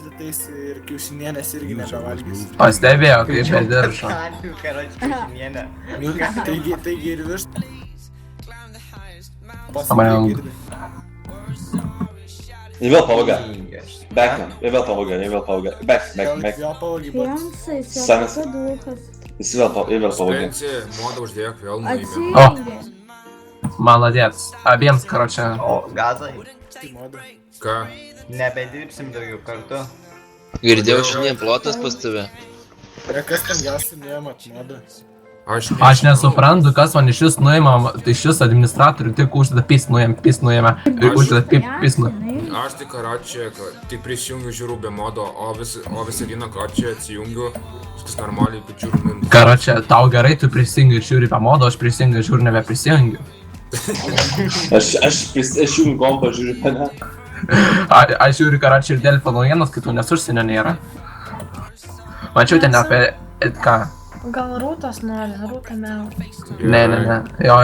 Rytais ir kiaušinienės irgi nebevalgys. Pastebėjo, kaip be diržo. Karpių, karoči, kiaušinienė. Taigi ir virš. Sąmoningai. Ir vėl pavoga. Backman. Ir vėl pavoga. Back. Jo pavogį pats. Jonsai, Senas. sėka duhas. Jis vėl pavoga. Spenci, modą uždėk vėl nuėmė. Atsijungė. Maladėts. Abiems, karočią. O, gazai, Ką? nebedirbsim daugiau kartu. Girdėjau, šiandien plotas pas tave. Kas ten gausi nuėmat modą? Aš nesuprantu, kas man iš vis nuėmė, tai šis administratorių tik uždeda pis nuėmė. Ir uždeda pis nuėmė. Aš tai karočią, tik prisijungiu žiūrų be modo, o visą dieną karočią atsijungiu, viskas normaliai, bet žiūrų minti. Karočią, tau gerai, tu prisijungi ir žiūri be modo, aš prisijungiu ir žiūri nebeprisijungiu. Aš jungiu kompą, žiūriu mane. Aš žiūriu karočią ir Delfio naujienas, kai tu nes užsienio nėra. Mačiau ten apie ką. Gal Rūtas nori, Rūta mel. Ne. Jo,